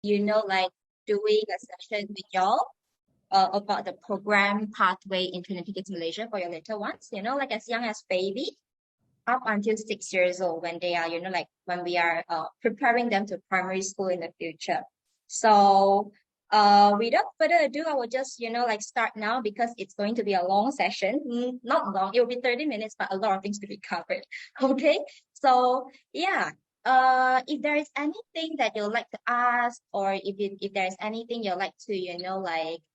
like doing a session with y'all about the program pathway in Trinity Kids Malaysia for your little ones, like as young as baby up until 6 years old when they are, like when we are preparing them to primary school in the future. So without further ado, I will just, like start now because it's going to be a long session. Not long, it will be 30 minutes, but a lot of things to be covered. Okay. So yeah. If there is anything that you'd like to ask, or if there's anything you'd like to,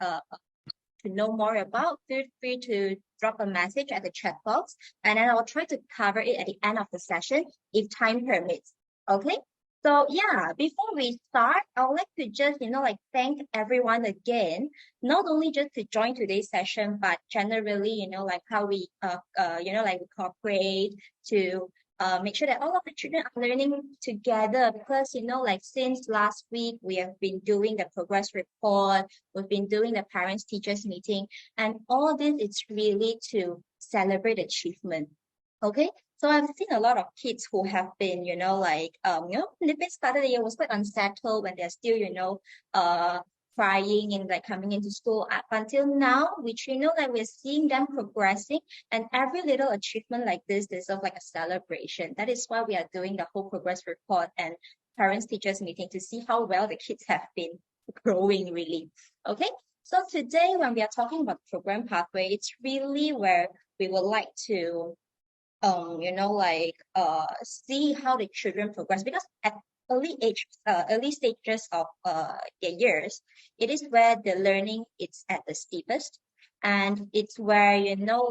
to know more about, feel free to drop a message at the chat box, and then I'll try to cover it at the end of the session if time permits. Okay. So yeah, before we start, I would like to just, like thank everyone again, not only just to join today's session, but generally, like how we, like we cooperate to make sure that all of the children are learning together because, like since last week, we have been doing the progress report, we've been doing the parents teachers meeting, and all this is really to celebrate achievement. Okay. So I've seen a lot of kids who have been, in the first part of the year was quite unsettled when they're still, crying and like coming into school up until now, which like we're seeing them progressing, and every little achievement like this deserves like a celebration. That is why we are doing the whole progress report and parents teachers meeting to see how well the kids have been growing really. Okay. So today when we are talking about program pathway, it's really where we would like to see how the children progress, because at early stages of their years, it is where the learning is at the steepest, and it's where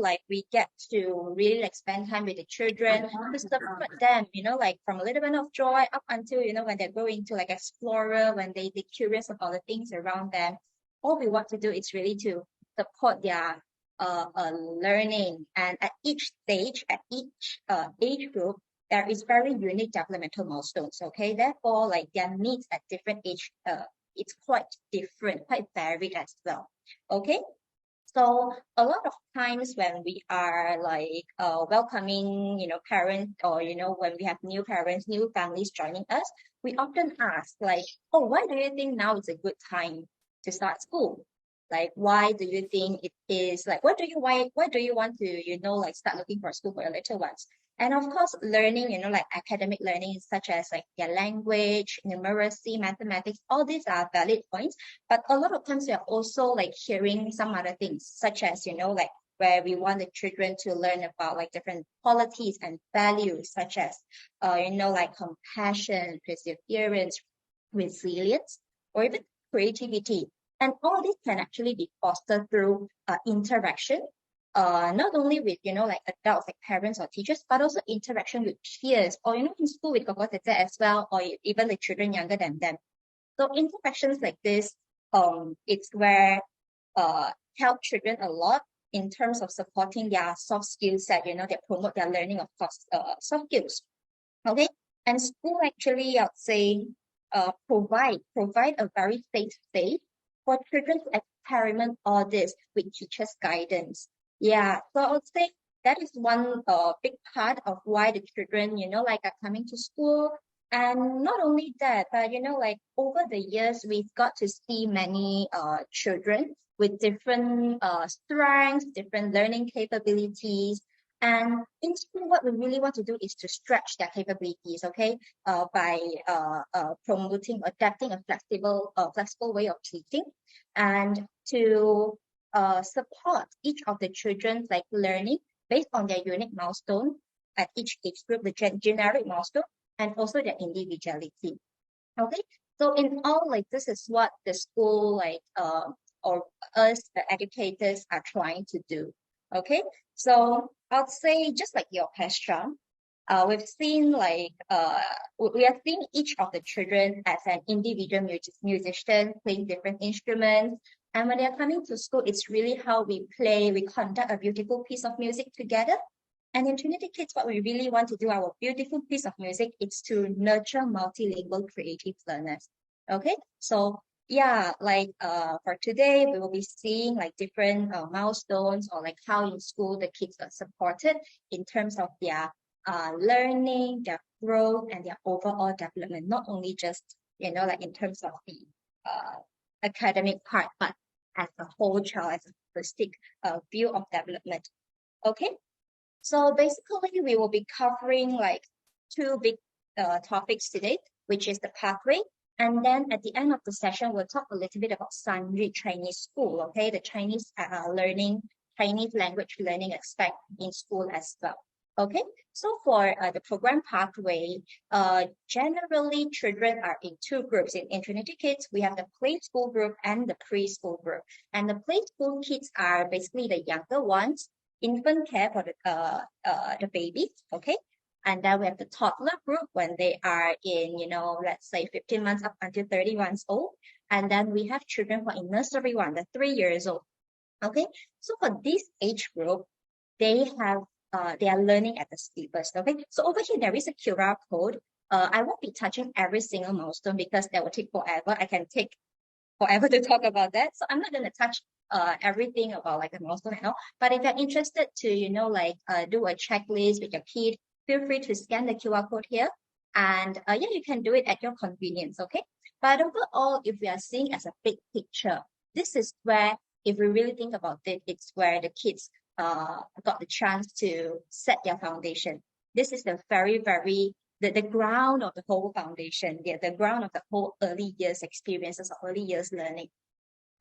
like we get to really like spend time with the children to support them, like from a little bit of joy up until when they grow into like explorer, when they're curious about the things around them. All we want to do is really to support their learning, and at each stage, at each age group, there is very unique developmental milestones. Okay, therefore, like their needs at different age, it's quite different, quite varied as well. Okay. So a lot of times when we are like welcoming, parents, or when we have new parents, new families joining us, we often ask like, oh, why do you think now is a good time to start school? Like, why do you think it is like, why do you want to, like start looking for a school for your little ones? And of course, learning, like academic learning, such as like their language, numeracy, mathematics, all these are valid points. But a lot of times we are also like hearing some other things, such as, like where we want the children to learn about like different qualities and values, such as, like compassion, perseverance, resilience, or even creativity. And all this can actually be fostered through interaction, not only with, like adults, like parents or teachers, but also interaction with peers, or, in school with Koko Tete as well, or even the children younger than them. So interactions like this, it's where help children a lot in terms of supporting their soft skill set, that promote their learning of soft skills. Okay. And school actually, I'd say, provide a very safe space for children to experiment all this with teachers' guidance. Yeah, so I would say that is one big part of why the children, like are coming to school. And not only that, but like over the years, we've got to see many children with different strengths, different learning capabilities. And in school, what we really want to do is to stretch their capabilities, okay, by promoting, adapting a flexible way of teaching, and to support each of the children's like learning based on their unique milestone at each age group, the generic milestone, and also their individuality. Okay, so in all, like this is what the school like or us the educators are trying to do. Okay, so I'll say just like the orchestra, we've seen like we are seeing each of the children as an individual musician playing different instruments. And when they're coming to school, it's really how we play, we conduct a beautiful piece of music together. And in Trinity Kids, what we really want to do, our beautiful piece of music, is to nurture multilingual creative learners. Okay, so yeah, like for today, we will be seeing like different milestones, or like how in school the kids are supported in terms of their learning, their growth, and their overall development, not only just like in terms of the academic part, but as a whole child, as a holistic view of development. Okay, so basically we will be covering like two big topics today, which is the pathway. And then at the end of the session, we'll talk a little bit about SanYu Chinese School, okay, the Chinese Chinese language learning aspect in school as well. Okay, so for the program pathway, generally children are in two groups. In Trinity Kids, we have the preschool group and the preschool group. And the preschool kids are basically the younger ones, infant care for the babies, okay? And then we have the toddler group when they are in, let's say 15 months up until 30 months old. And then we have children who are in nursery one, the 3 years old. Okay, so for this age group, they are learning at the steepest. Okay, so over here there is a QR code. I won't be touching every single milestone because that will take forever. I can take forever to talk about that. So I'm not going to touch everything about like the milestone and all. But if you're interested to, do a checklist with your kid, feel free to scan the QR code here. And yeah, you can do it at your convenience, okay? But overall, if we are seeing as a big picture, this is where, if we really think about it, it's where the kids got the chance to set their foundation. This is the very, the ground of the whole foundation, the ground of the whole early years experiences or early years learning.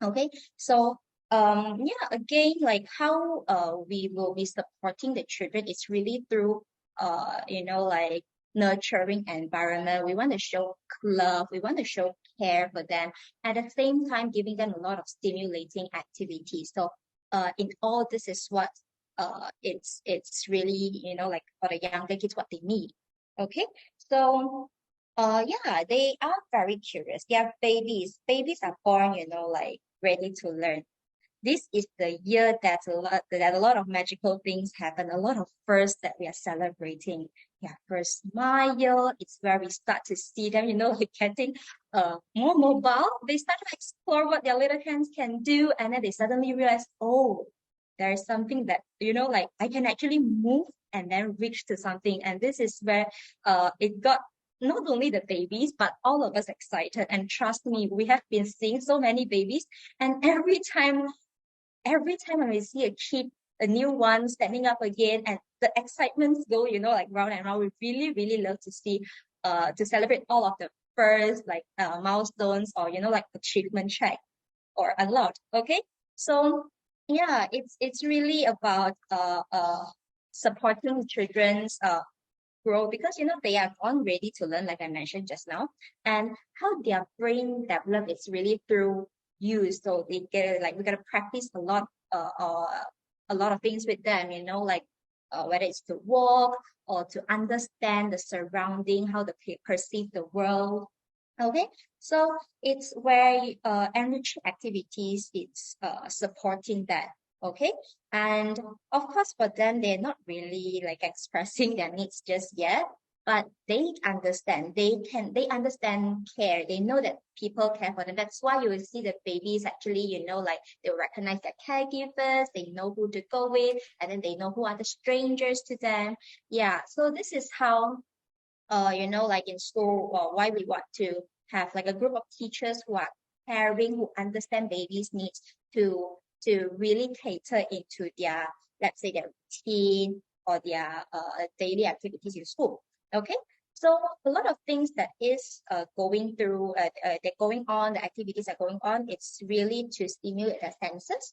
Okay, so yeah, again, like how we will be supporting the children is really through like nurturing environment. We want to show love, we want to show care for them, at the same time giving them a lot of stimulating activities. So in all, this is what it's really, like for the younger kids, what they need. Okay, so yeah, they are very curious. They are babies. Babies are born, like ready to learn. This is the year that a lot of magical things happen, a lot of firsts that we are celebrating. Yeah, first smile, it's where we start to see them, like getting more mobile. They start to explore what their little hands can do, and then they suddenly realize, oh, there's something that, like I can actually move and then reach to something. And this is where it got not only the babies, but all of us excited. And trust me, we have been seeing so many babies. And every time when we see a kid, a new one standing up again, and the excitements go, like round and round, we really, really love to see, to celebrate all of the first, like milestones or, like achievement check or unlocked. Okay. So yeah, it's really about supporting children's grow, because they are born ready to learn, like I mentioned just now, and how their brain develop is really through use. So they get like, we gotta practice a lot of things with them, like whether it's to walk or to understand the surrounding, how they perceive the world. Okay, so it's where enriching activities, it's supporting that. Okay, and of course for them, they're not really like expressing their needs just yet, but they understand, they understand care, they know that people care for them. That's why you will see the babies actually, like they will recognize their caregivers, they know who to go with, and then they know who are the strangers to them. Yeah, so this is how like in school, why we want to have like a group of teachers who are caring, who understand babies' needs, to really cater into their, let's say, their routine or their daily activities in school. Okay, so a lot of things that is going through, they're going on, the activities are going on. It's really to stimulate their senses,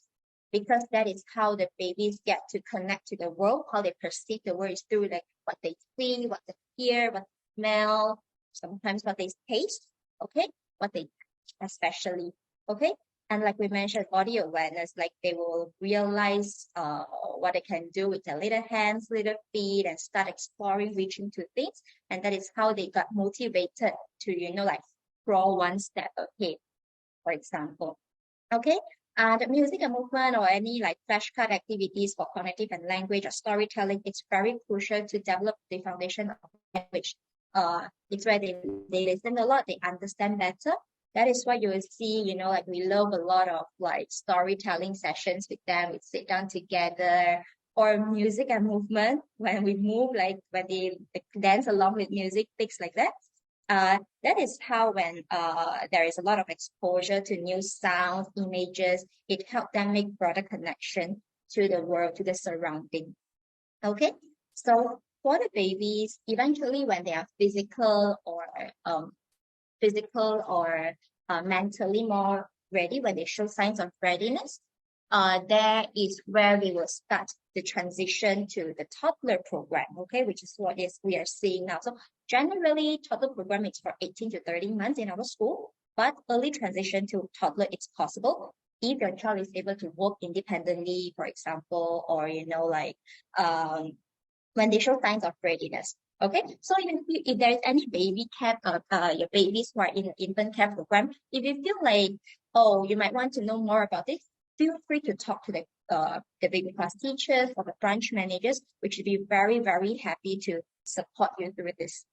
because that is how the babies get to connect to the world. How they perceive the world is through like what they see, what they hear, what they smell, sometimes what they taste. Okay, what they especially. Okay, and like we mentioned, body awareness, like they will realize what they can do with their little hands, little feet, and start exploring, reaching to things. And that is how they got motivated to, like crawl one step ahead, for example. Okay, the music and movement or any like flashcard activities for cognitive and language or storytelling, it's very crucial to develop the foundation of language. It's where they listen a lot, they understand better. That is why you will see, like we love a lot of like storytelling sessions with them. We sit down together, or music and movement when we move, like when they dance along with music, things like that. that is how when there is a lot of exposure to new sounds, images, it helps them make broader connection to the world, to the surrounding. Okay, so for the babies, eventually when they are physical or mentally more ready, when they show signs of readiness, there is where we will start the transition to the toddler program, okay, which is what is we are seeing now. So generally, toddler program is for 18 to 30 months in our school, but early transition to toddler is possible if your child is able to work independently, for example, or when they show signs of readiness. Okay, so if there is any baby care, your babies who are in the infant care program, if you feel like, oh, you might want to know more about this, feel free to talk to the baby class teachers or the branch managers, which would be very, very happy to support you through this.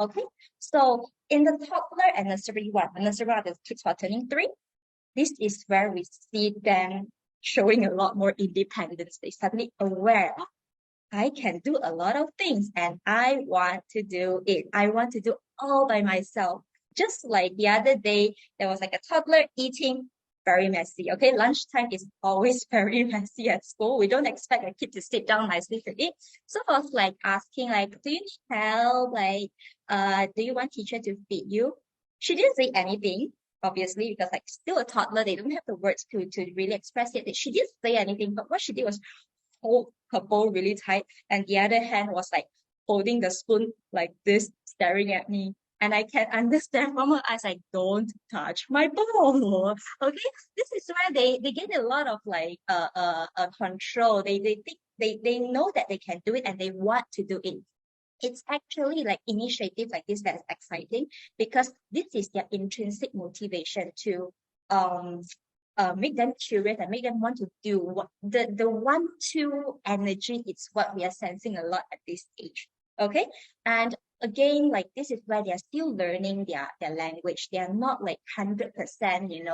Okay, so in the toddler and nursery one, the kids who are turning 3, this is where we see them showing a lot more independence. They suddenly aware, I can do a lot of things and I want to do it. I want to do all by myself. Just like the other day, there was like a toddler eating, very messy. Okay, lunchtime is always very messy at school. We don't expect a kid to sit down nicely to eat. So I was like asking, like, do you need help? Like, do you want teacher to feed you? She didn't say anything, obviously, because like still a toddler, they don't have the words to really express it. She didn't say anything, but what she did was hold her bowl really tight, and the other hand was like holding the spoon like this, staring at me. And I can understand from her eyes, like, don't touch my bowl. Okay, this is where they get a lot of like control. They think they know that they can do it and they want to do it. It's actually like initiatives like this that is exciting because this is their intrinsic motivation to um make them curious and make them want to do what the want to energy is what we are sensing a lot at this age. Okay, and again, like this is where they are still learning their language. They are not like 100%,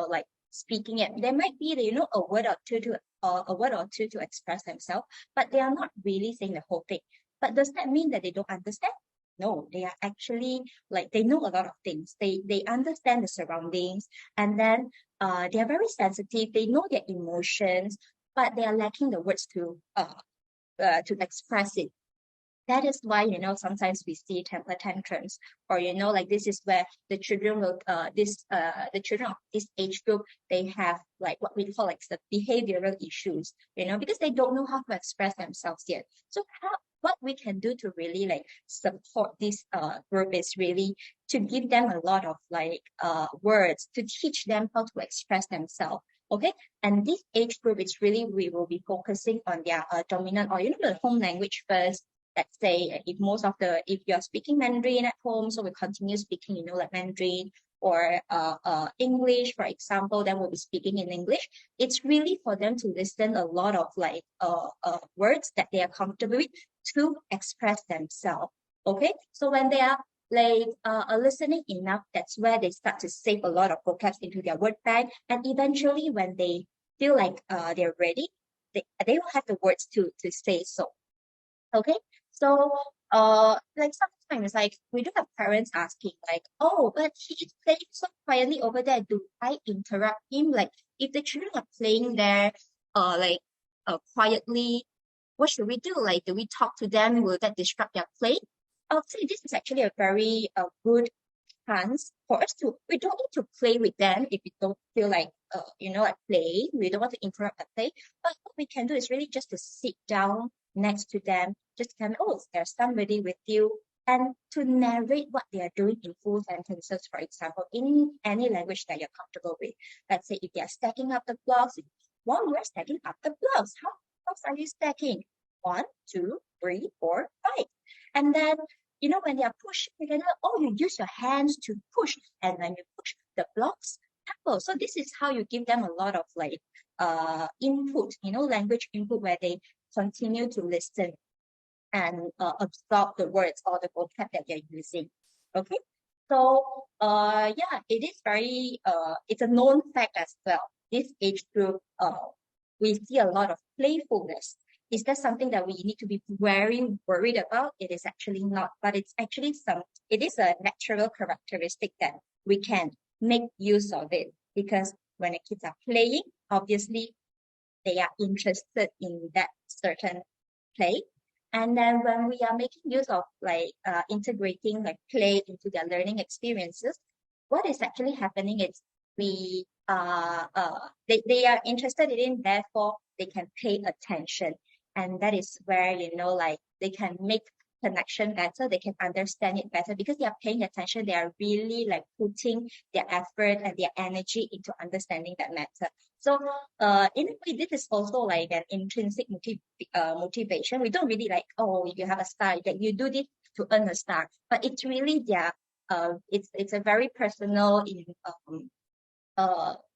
like speaking it. There might be a word or two to express themselves, but they are not really saying the whole thing. But does that mean that they don't understand? No, they are actually like they know a lot of things. They understand the surroundings, and then they are very sensitive. They know their emotions, but they are lacking the words to express it. That is why sometimes we see temper tantrums, or like this is where the children will the children of this age group, they have like what we call like the behavioral issues, because they don't know how to express themselves yet. So what we can do to really like support this group is really to give them a lot of like words to teach them how to express themselves. Okay, and this age group is really, we will be focusing on their dominant or the home language first. Let's say if you're speaking Mandarin at home, so we continue speaking like Mandarin or English, for example, then we'll be speaking in English. It's really for them to listen a lot of like words that they are comfortable with to express themselves. Okay, so when they are like listening enough, that's where they start to save a lot of vocabs into their word bank, and eventually when they feel like they're ready, they will have the words to say so. Okay, so like sometimes like we do have parents asking like, oh, but he's playing so quietly over there, do I interrupt him? Like if the children are playing there like quietly, what should we do? Like, do we talk to them? Will that disrupt their play? I'll say this is actually a very good chance for us to, we don't need to play with them if we don't feel like like play, we don't want to interrupt the play, but what we can do is really just to sit down next to them, just tell them, oh, there's somebody with you, and to narrate what they are doing in full sentences, for example, in any language that you're comfortable with. Let's say if they are stacking up the blocks, while you're stacking up the blocks, how blocks are you stacking? 1, 2, 3, 4, 5. And then when they are pushing together, oh, you use your hands to push, and when you push, the blocks topple. So this is how you give them a lot of like input, language input, where they continue to listen and absorb the words or the vocab that they're using. Okay, so yeah, it is very it's a known fact as well. This age group, we see a lot of playfulness. is that something that we need to be very worried about? It is actually not, but it is a natural characteristic that we can make use of it, because when the kids are playing, obviously they are interested in that certain play. And then when we are making use of integrating like play into their learning experiences, what is actually happening is they are interested in, therefore they can pay attention. And that is where, like they can make connection better, they can understand it better because they are paying attention, they are really like putting their effort and their energy into understanding that matter. So in a way, this is also like an intrinsic motivation. We don't really like, oh, if you have a star, that you do this to earn a star, but it's really it's a very personal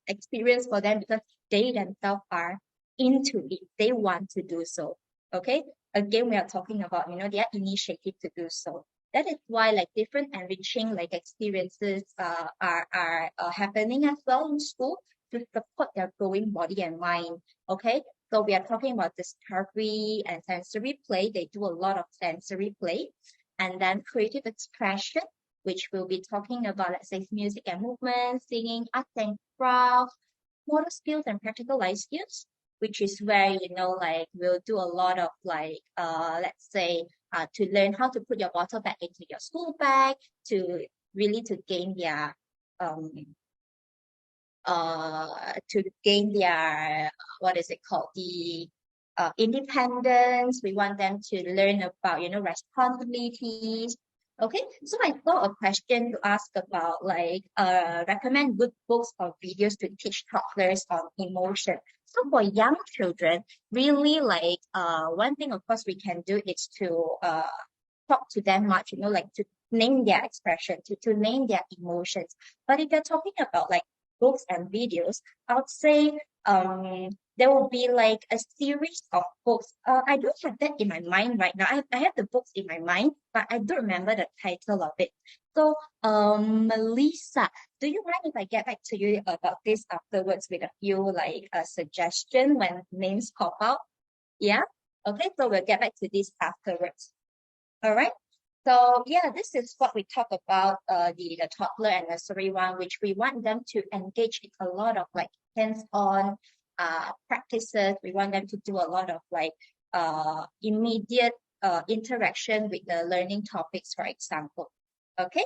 experience for them because they themselves are into it. They want to do so. Okay. Again, we are talking about, their initiative to do so. That is why like different enriching like experiences are happening as well in school to support their growing body and mind. Okay. So we are talking about discovery and sensory play. They do a lot of sensory play. And then creative expression, which we'll be talking about, let's say, music and movement, singing, arts and crafts, motor skills and practical life skills, which is where, like we'll do a lot of like, let's say, to learn how to put your bottle back into your school bag, to really to gain their what is it called, the independence. We want them to learn about responsibilities. Okay, so I saw a question to ask about like recommend good books or videos to teach toddlers on emotion. So for young children, really like one thing of course we can do is to talk to them much, like to name their expression, to name their emotions. But if you're talking about like books and videos, I would say there will be like a series of books. I don't have that in my mind right now. I have the books in my mind, but I don't remember the title of it. So, Melissa, do you mind if I get back to you about this afterwards with a few like a suggestion when names pop out? Yeah. Okay. So we'll get back to this afterwards. All right. So yeah, this is what we talk about the toddler and nursery one, which we want them to engage in a lot of like hands-on practices. We want them to do a lot of like immediate interaction with the learning topics, for example. Okay.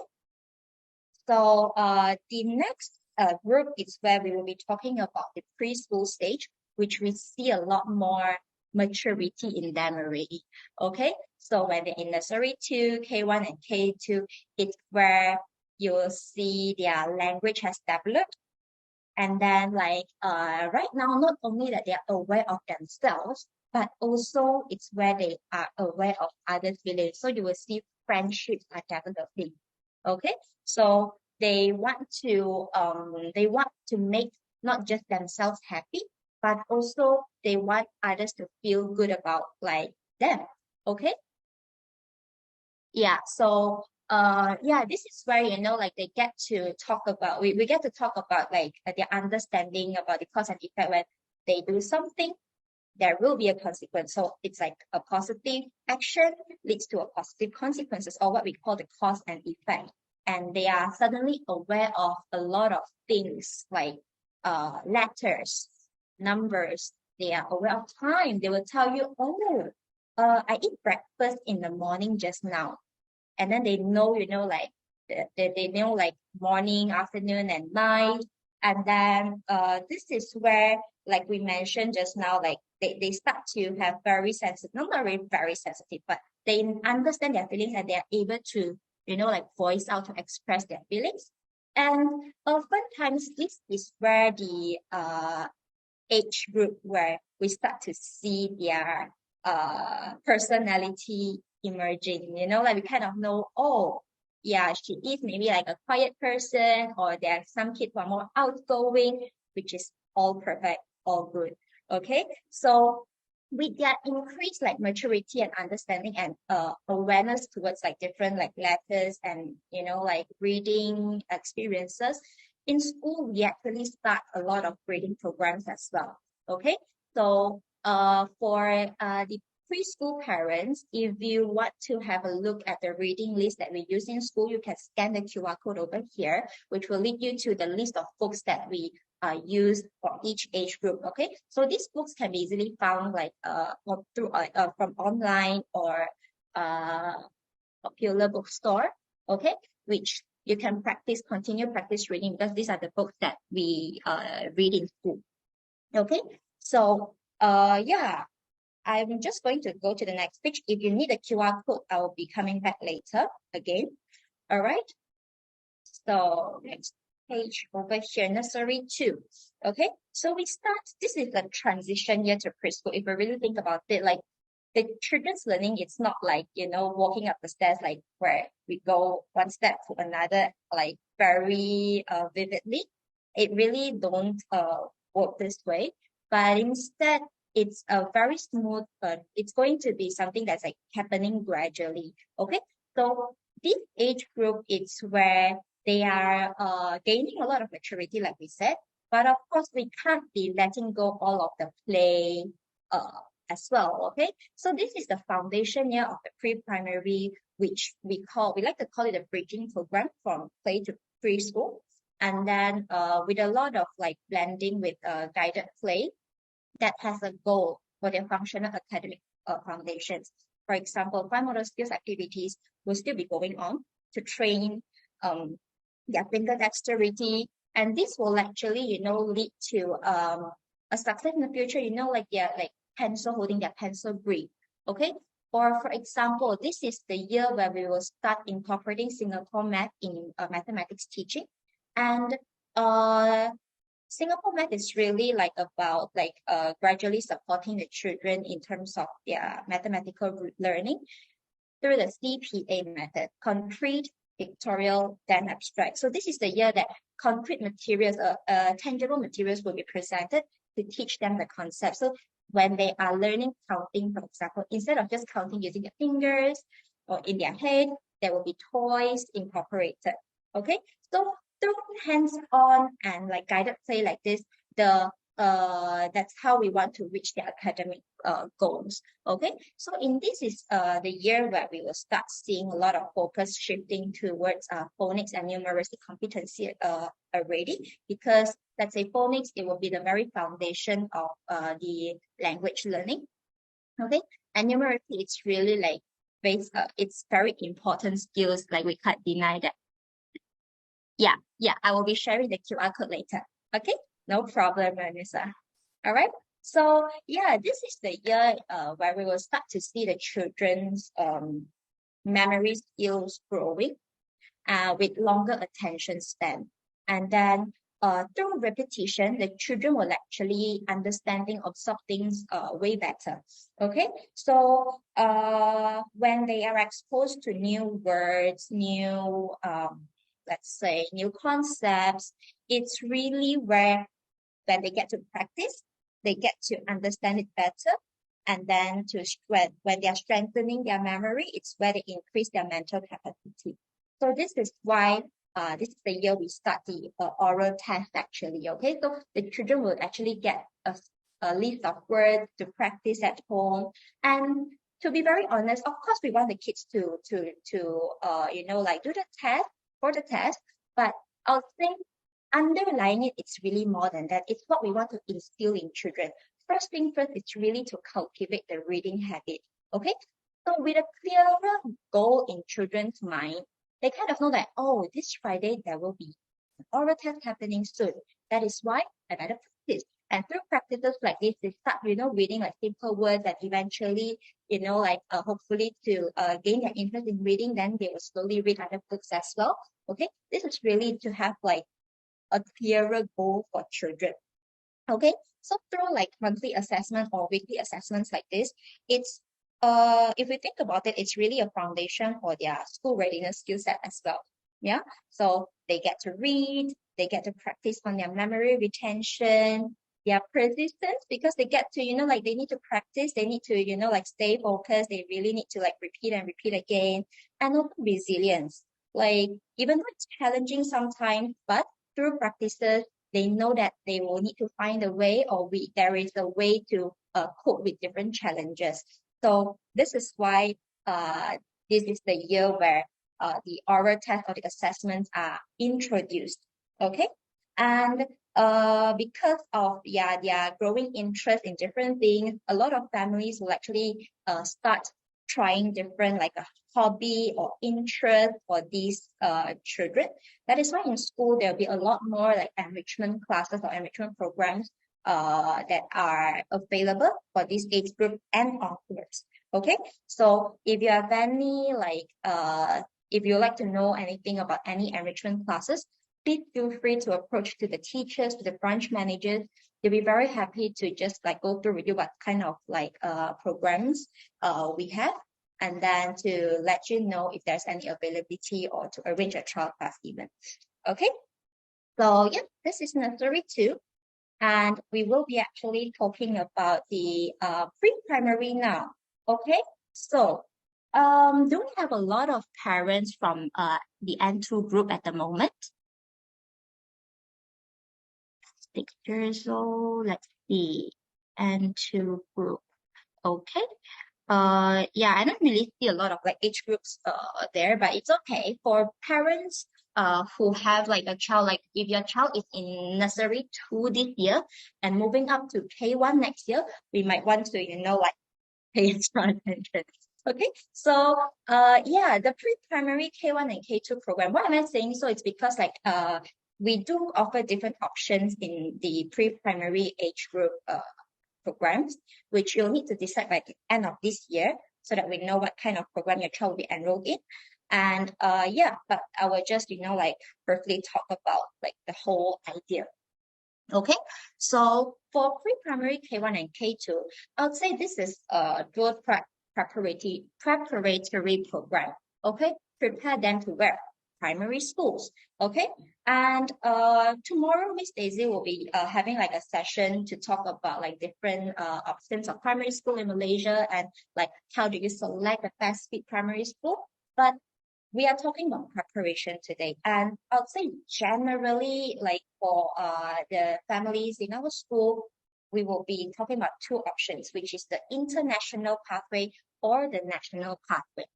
So the next group is where we will be talking about the preschool stage, which we see a lot more maturity in them already. Okay, so when they're in nursery 2, K1 and K2, it's where you'll see their language has developed. And then like right now, not only that they are aware of themselves, but also it's where they are aware of other feelings. So you will see friendships are developing. Okay, so they want to make not just themselves happy, but also they want others to feel good about like them. Okay. Yeah. So yeah, this is where like they get to talk about we get to talk about like their understanding about the cause and effect. When they do something, there will be a consequence. So it's like a positive action leads to a positive consequences, or what we call the cause and effect. And they are suddenly aware of a lot of things like letters, numbers. They are aware of time. They will tell you, oh, I eat breakfast in the morning just now. And then they know, like they know like morning, afternoon, and night. And then this is where, like we mentioned just now, like they start to have very sensitive, not very, very sensitive, but they understand their feelings and they are able to, like voice out to express their feelings. And oftentimes this is where the age group where we start to see their personality emerging, like we kind of know, oh, yeah, she is maybe like a quiet person, or there are some kids who are more outgoing, which is all perfect, all good. Okay, so with their increased like maturity and understanding and awareness towards like different like letters and like reading experiences in school, we actually start a lot of grading programs as well. Okay, so For the preschool parents, if you want to have a look at the reading list that we use in school, you can scan the QR code over here, which will lead you to the list of books that we use for each age group. Okay, so these books can be easily found like from online or popular bookstore. Okay, which you can continue practice reading, because these are the books that we read in school. Okay, so yeah, I'm just going to go to the next page. If you need a QR code, I will be coming back later again. All right. So next page over here, nursery 2. Okay. So this is the transition year to preschool. If we really think about it, like the children's learning, it's not like, walking up the stairs, like where we go one step to another, like very vividly. It really don't work this way, but instead it's a very smooth, it's going to be something that's like happening gradually. Okay, so this age group, it's where they are gaining a lot of maturity, like we said, but of course we can't be letting go all of the play as well. Okay, so this is the foundation year of the pre-primary, which we like to call it a bridging program from play to preschool. And then with a lot of like blending with guided play that has a goal for their functional academic foundations. For example, fine motor skills activities will still be going on to train their finger dexterity, and this will actually, lead to a success in the future. Like their like pencil holding their pencil grip. Okay. Or for example, this is the year where we will start incorporating Singapore math in mathematics teaching. And Singapore math is really like about like gradually supporting the children in terms of their mathematical learning through the CPA method: concrete, pictorial, then abstract. So this is the year that concrete materials, tangible materials will be presented to teach them the concept. So when they are learning counting, for example, instead of just counting using their fingers or in their head, there will be toys incorporated. Okay, so through hands-on and like guided play like this, that's how we want to reach the academic goals. Okay, so in this is the year where we will start seeing a lot of focus shifting towards phonics and numeracy competency already, because let's say phonics, it will be the very foundation of the language learning. Okay, and numeracy, it's really like it's very important skills, like we can't deny that. Yeah, I will be sharing the QR code later. Okay, no problem, Vanessa. All right. So yeah, this is the year where we will start to see the children's memory skills growing with longer attention span. And then through repetition, the children will actually absorb things way better. Okay, so when they are exposed to new words, new let's say new concepts, it's really where when they get to practice, they get to understand it better. And then when they are strengthening their memory, it's where they increase their mental capacity. So this is why this is the year we start the oral test actually. Okay, so the children will actually get a list of words to practice at home. And to be very honest, of course, we want the kids to like do the test for the test, but I'll think underlying it, it's really more than that. It's what we want to instill in children. First thing first, it's really to cultivate the reading habit. Okay, so with a clearer goal in children's mind, they kind of know that, oh, this Friday there will be an oral test happening soon. That is why I better practice. And through practices like this, they start, reading like simple words, and eventually, hopefully to gain their interest in reading, then they will slowly read other books as well. Okay, this is really to have like a clearer goal for children. Okay, so through like monthly assessment or weekly assessments like this, it's if we think about it, it's really a foundation for their school readiness skill set as well. Yeah, so they get to read, they get to practice on their memory retention, their persistence, because they get to, they need to practice, they need to, stay focused, they really need to like repeat and repeat again, and also resilience. Like, even though it's challenging sometimes, but through practices, they know that they will need to find a way, or there is a way to cope with different challenges. So this is why this is the year where the oral test or the assessments are introduced. Okay, and because of their growing interest in different things, a lot of families will actually start trying different like a hobby or interest for these children. That is why in school there'll be a lot more like enrichment classes or enrichment programs that are available for this age group and onwards. Okay, so if you have any like if you like to know anything about any enrichment classes, please feel free to approach to the teachers, to the branch managers. They'll be very happy to just like go through with you what kind of like programs we have, and then to let you know if there's any availability or to arrange a trial class even. Okay, so yeah, this is nursery 2, and we will be actually talking about the pre-primary now. Okay, so do we have a lot of parents from the N2 group at the moment? Pictures, so let's see, N2 group. Okay, yeah, I don't really see a lot of like age groups there, but it's okay for parents who have like a child, like if your child is in nursery 2 this year and moving up to K1 next year, we might want to like pay extra attention. Okay, so yeah, the pre-primary K1 and K2 program, why am I saying so? It's because like we do offer different options in the pre-primary age group programs, which you'll need to decide by the end of this year so that we know what kind of program your child will be enrolled in. And yeah, but I will just like briefly talk about like the whole idea. Okay, so for pre-primary K1 and K2, I would say this is a dual preparatory program. Okay, prepare them to where? Primary schools. Okay, and tomorrow Miss Daisy will be having like a session to talk about like different options of primary school in Malaysia, and like how do you select the best fit primary school. But we are talking about preparation today, and I'll say generally like for the families in our school, we will be talking about 2 options, which is the international pathway or the national pathway.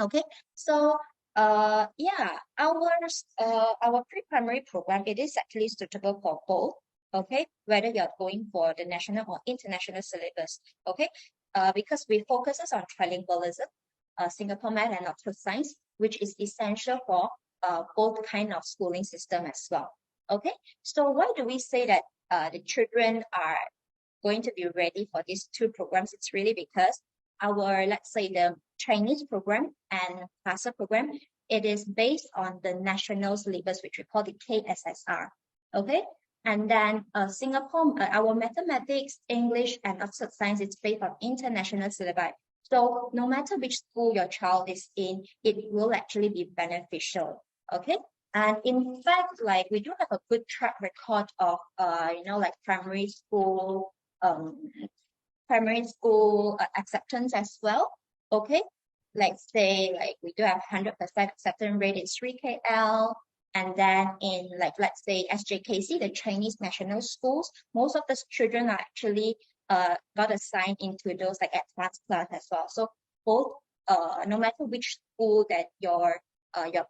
Okay, so yeah, our pre-primary program, it is actually suitable for both. Okay, whether you're going for the national or international syllabus. Okay, because we focuses on trilingualism, Singapore Math and Oxford Science, which is essential for both kind of schooling system as well. Okay, so why do we say that the children are going to be ready for these 2 programs? It's really because our, let's say, the Chinese program and CLASA program, it is based on the national syllabus, which we call the KSSR. Okay, and then Singapore, our mathematics, English, and Oxford Science is based on international syllabi. So no matter which school your child is in, it will actually be beneficial. Okay, and in fact, like we do have a good track record of like primary school acceptance as well. Okay, let's say like we do have 100% acceptance rate in 3KL, and then in like let's say SJKC, the Chinese national schools, most of the children are actually got assigned into those like advanced class as well. So both no matter which school that you're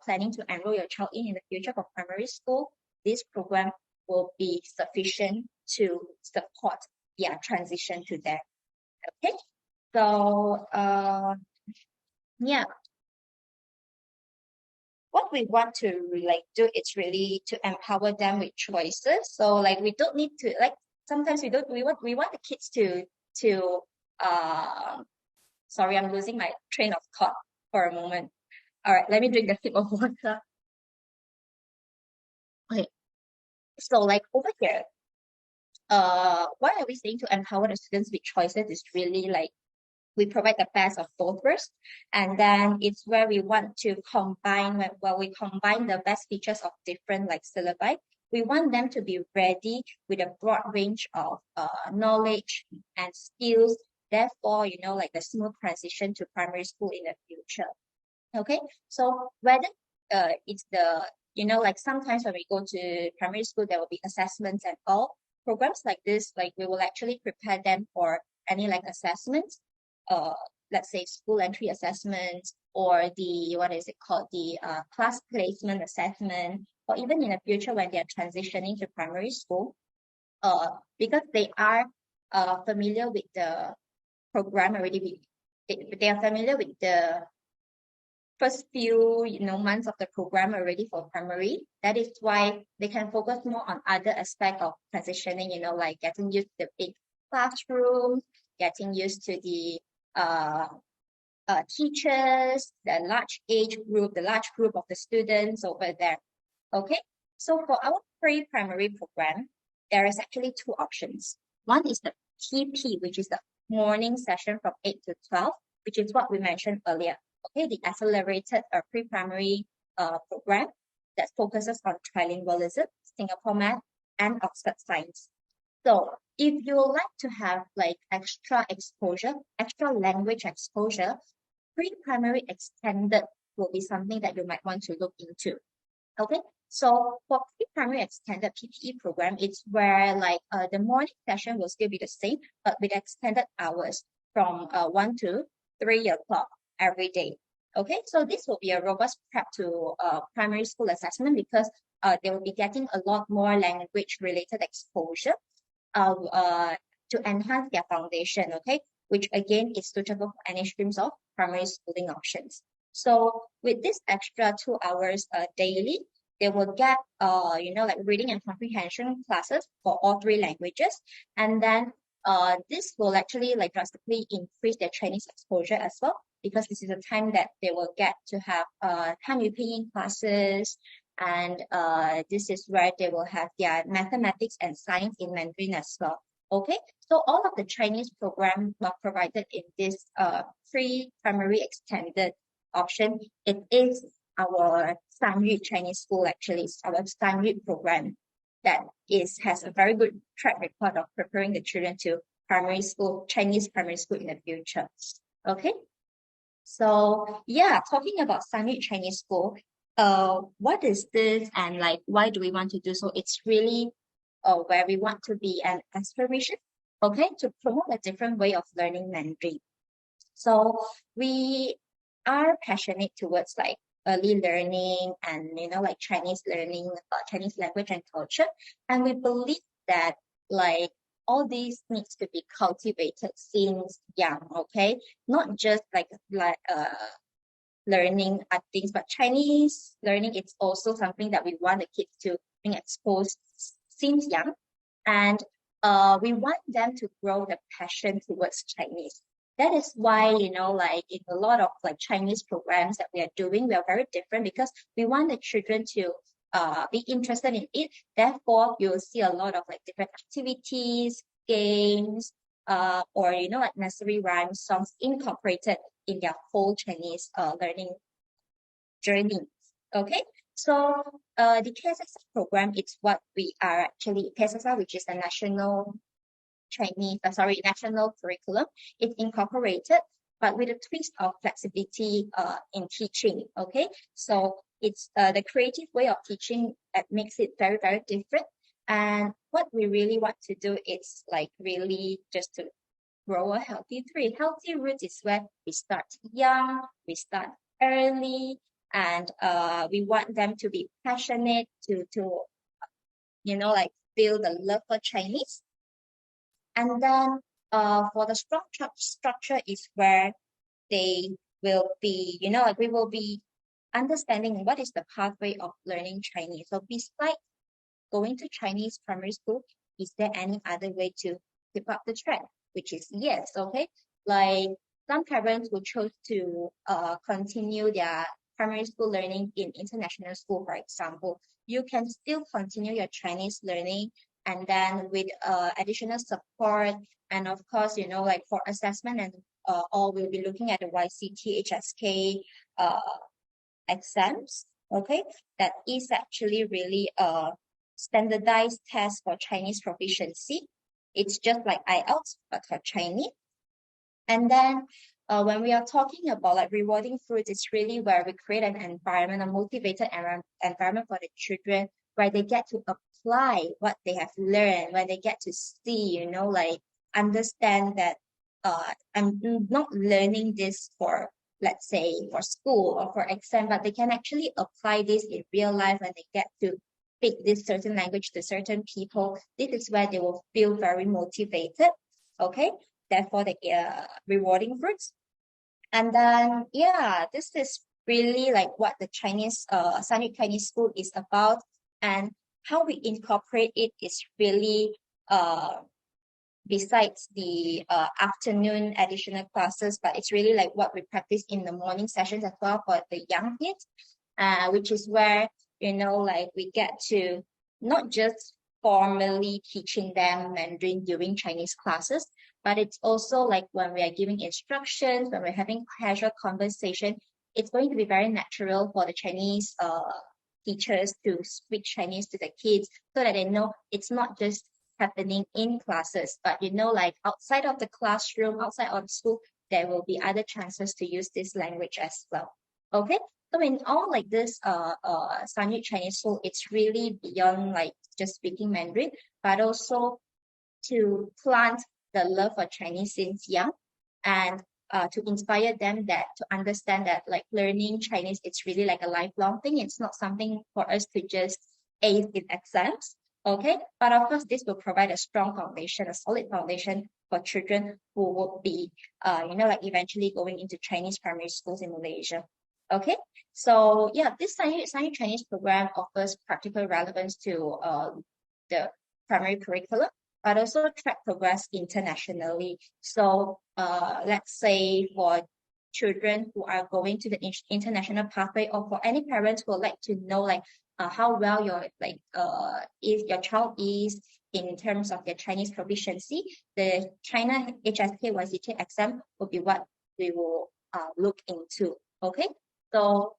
planning to enroll your child in the future for primary school, this program will be sufficient to support their transition to there. Okay, so yeah, what we want to like do is really to empower them with choices. So like we don't need to like sometimes we want the kids to sorry, I'm losing my train of thought for a moment. All right, let me drink a sip of water. Okay, so like over here, why are we saying to empower the students with choices is really like we provide the best of both worlds, and then it's where we want to combine we combine the best features of different like syllabi. We want them to be ready with a broad range of knowledge and skills, therefore like the smooth transition to primary school in the future. Okay, so whether it's the you know, like sometimes when we go to primary school, there will be assessments and all. Programs like this, like we will actually prepare them for any like assessments, uh, let's say school entry assessments or the, what is it called, the class placement assessment, or even in the future when they are transitioning to primary school, uh, because they are familiar with the program already. They are familiar with the first few, you know, months of the program already for primary. That is why they can focus more on other aspect of transitioning, you know, like getting used to the big classroom, getting used to the uh, teachers, the large age group, the large group of the students over there. Okay, so for our pre-primary program, there is actually two options. One is the TP, which is the morning session from 8 to 12, which is what we mentioned earlier. Okay, the accelerated pre-primary program that focuses on trilingualism, Singapore Math, and Oxford Science. So if you would like to have like extra exposure, extra language exposure, pre-primary extended will be something that you might want to look into. Okay, so for pre-primary extended PPE program, it's where like the morning session will still be the same, but with extended hours from 1 to 3 o'clock every day. Okay, so this will be a robust prep to primary school assessment because they will be getting a lot more language related exposure to enhance their foundation, okay, which again is suitable for any streams of primary schooling options. So with this extra 2 hours daily, they will get you know, like reading and comprehension classes for all three languages, and then this will actually like drastically increase their Chinese exposure as well, because this is a time that they will get to have SanYu Pinyin classes, and this is where they will have their mathematics and science in Mandarin as well. Okay, so all of the Chinese programs are provided in this pre-primary extended option. It is our SanYu Chinese School, actually. It's our SanYu program that has a very good track record of preparing the children to primary school, Chinese primary school in the future. Okay, so yeah, talking about SanYu Chinese School, what is this and like why do we want to do so? It's really where we want to be an aspiration, okay, to promote a different way of learning Mandarin. So we are passionate towards like early learning and, you know, like Chinese learning, Chinese language and culture, and we believe that like all these needs to be cultivated since young, okay, not just like learning things, but Chinese learning is also something that we want the kids to be exposed since young, and we want them to grow the passion towards Chinese. That is why, you know, like in a lot of like Chinese programs that we are doing, we are very different because we want the children to be interested in it. Therefore, you'll see a lot of like different activities, games, or, you know, like nursery rhyme songs incorporated in their whole Chinese learning journey. Okay, so the KSSR program is what we are actually, KSSR, which is the national national curriculum. It's incorporated, but with a twist of flexibility in teaching. Okay, so it's the creative way of teaching that makes it very, very different. And what we really want to do is like really just to grow a healthy tree. Healthy roots is where we start young, we start early, and we want them to be passionate to you know, like feel the love for Chinese. And then for the structure is where they will be, you know, like we will be understanding what is the pathway of learning Chinese. So besides going to Chinese primary school, is there any other way to keep up the track? Which is yes, okay. Like some parents will choose to continue their primary school learning in international school, for example. You can still continue your Chinese learning, and then with additional support, and of course, you know, like for assessment and all, we'll be looking at the YCT HSK exams. Okay, that is actually really a standardized test for Chinese proficiency. It's just like IELTS but for Chinese. And then when we are talking about like rewarding fruits, it's really where we create an environment, a motivated environment for the children where they get to apply what they have learned, where they get to see, like understand that I'm not learning this for, let's say, for school or for exam, but they can actually apply this in real life when they get to speak this certain language to certain people. This is where they will feel very motivated. Okay, therefore they get rewarding fruits. And then, yeah, this is really like what the SanYu Chinese School is about, and how we incorporate it is really besides the afternoon additional classes, but it's really like what we practice in the morning sessions as well for the young kids, which is where, like we get to not just formally teaching them Mandarin during Chinese classes, but it's also like when we are giving instructions, when we're having casual conversation, it's going to be very natural for the Chinese teachers to speak Chinese to the kids so that they know it's not just happening in classes, but like outside of the classroom, outside of school, there will be other chances to use this language as well. Okay, so in all like this SanYu Chinese School, it's really beyond like just speaking Mandarin, but also to plant the love for Chinese since young, and to inspire them that to understand that like learning Chinese, it's really like a lifelong thing. It's not something for us to just ace in exams. Okay, but of course, this will provide a strong foundation, a solid foundation for children who will be, like eventually going into Chinese primary schools in Malaysia. Okay, so yeah, this SanYu Chinese program offers practical relevance to the primary curriculum, but also track progress internationally. So let's say for children who are going to the international pathway, or for any parents who would like to know like how well your if your child is in terms of their Chinese proficiency, the China HSK YCK exam will be what we will look into. Okay, so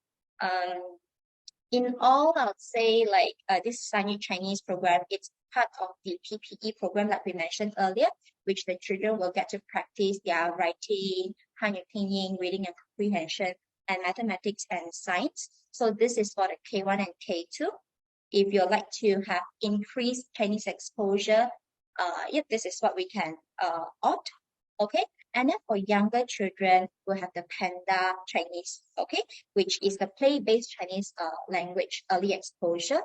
in all, I would say like this SanYu Chinese program, it's part of the PPE program that we mentioned earlier, which the children will get to practice their writing, Hanyu Pinyin, reading and comprehension, and mathematics and science. So this is for the K1 and K2. If you'd like to have increased Chinese exposure, this is what we can opt. Okay, and then for younger children, we'll have the Panda Chinese, okay, which is the play-based Chinese language early exposure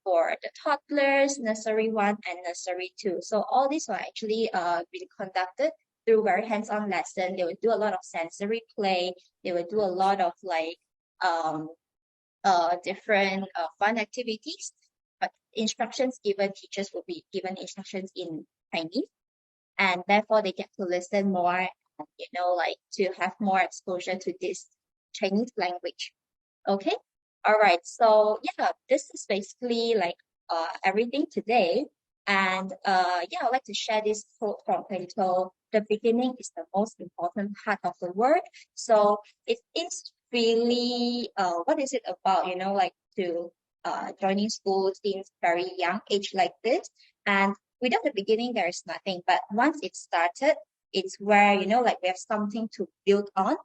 for the toddlers, nursery 1 and nursery 2. So all these will actually be conducted through very hands-on lesson. They will do a lot of sensory play. They will do a lot of like different fun activities. But instructions given, teachers will be given instructions in Chinese, and therefore they get to listen more, and, like to have more exposure to this Chinese language. Okay, all right. So yeah, this is basically like everything today. And yeah, I'd like to share this quote from Plato: "The beginning is the most important part of the work." So it is really what is it about? Like to joining school since very young age like this, and without the beginning there is nothing. But once it started, it's where like we have something to build on.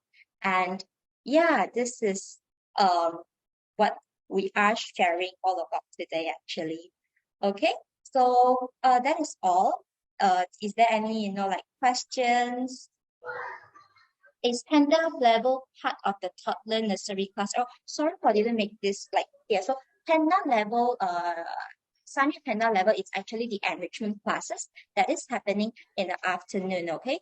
And yeah, this is what we are sharing all about today actually. Okay, so that is all. Is there any like questions? Is Panda level part of the toddler nursery class? Oh, sorry for didn't make this like yeah. So Panda level, SanYu Panda level is actually the enrichment classes that is happening in the afternoon. Okay,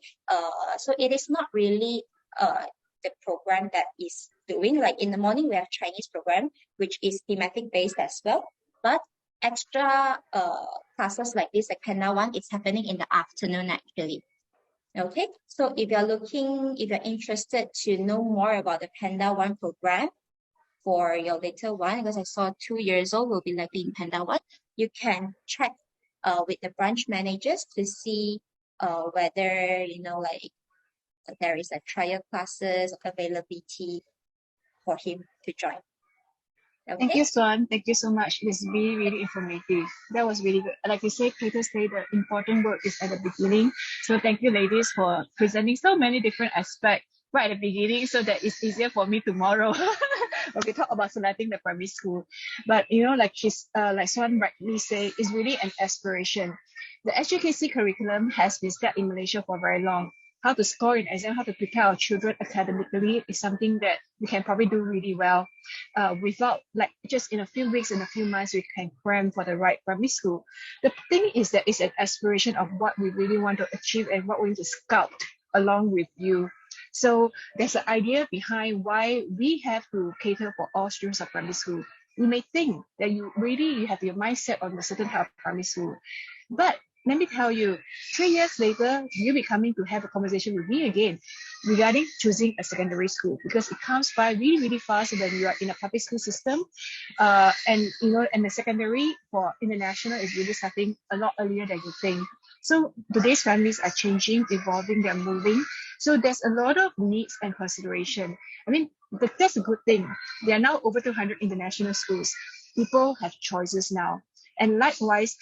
so it is not really the program that is doing like in the morning we have Chinese program which is thematic based as well, but extra classes like this, like Panda one, it's happening in the afternoon actually. Okay, so if you're interested to know more about the Panda 1 program for your little one, because I saw 2 years old will be likely in Panda 1, you can check with the branch managers to see whether, like there is a trial classes availability for him to join. Thank Okay. you, Swan. Thank you so much. It's really, really informative. That was really good. Like you say, Peter said the important work is at the beginning. So thank you, ladies, for presenting so many different aspects right at the beginning so that it's easier for me tomorrow. Okay, talk about selecting the primary school. But like Swan rightly say, it's really an aspiration. The HKC curriculum has been set in Malaysia for very long. How to score in exam, how to prepare our children academically is something that we can probably do really well without like just in a few weeks, in a few months, we can cram for the right primary school. The thing is that it's an aspiration of what we really want to achieve and what we need to scout along with you. So there's an idea behind why we have to cater for all students of primary school. You may think that you have your mindset on a certain type of primary school, but let me tell you, 3 years later, you'll be coming to have a conversation with me again regarding choosing a secondary school because it comes by really, really fast when you are in a public school system. And the secondary for international is really starting a lot earlier than you think. So today's families are changing, evolving, they're moving. So there's a lot of needs and consideration. I mean, that's a good thing. There are now over 200 international schools. People have choices now. And likewise,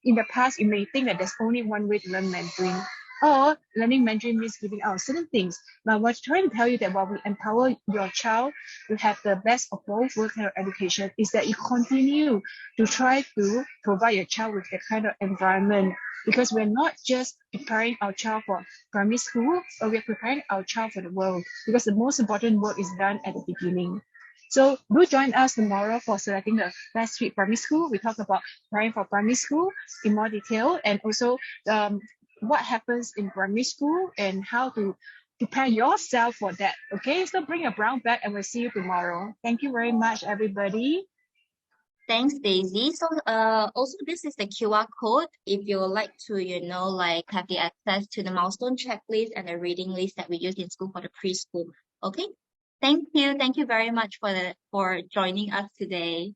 in the past, you may think that there's only one way to learn Mandarin, or learning Mandarin means giving out certain things. But we're trying to tell you that while we empower your child to have the best of both world kind of education, is that you continue to try to provide your child with that kind of environment. Because we're not just preparing our child for primary school, but we're preparing our child for the world. Because the most important work is done at the beginning. So do join us tomorrow for selecting the best fit primary school. We talk about preparing for primary school in more detail and also what happens in primary school and how to prepare yourself for that. Okay, so bring a brown bag and we'll see you tomorrow. Thank you very much, everybody. Thanks, Daisy. So, also this is the QR code if you would like to, like have the access to the milestone checklist and the reading list that we use in school for the preschool. Okay. Thank you. Thank you very much for joining us today.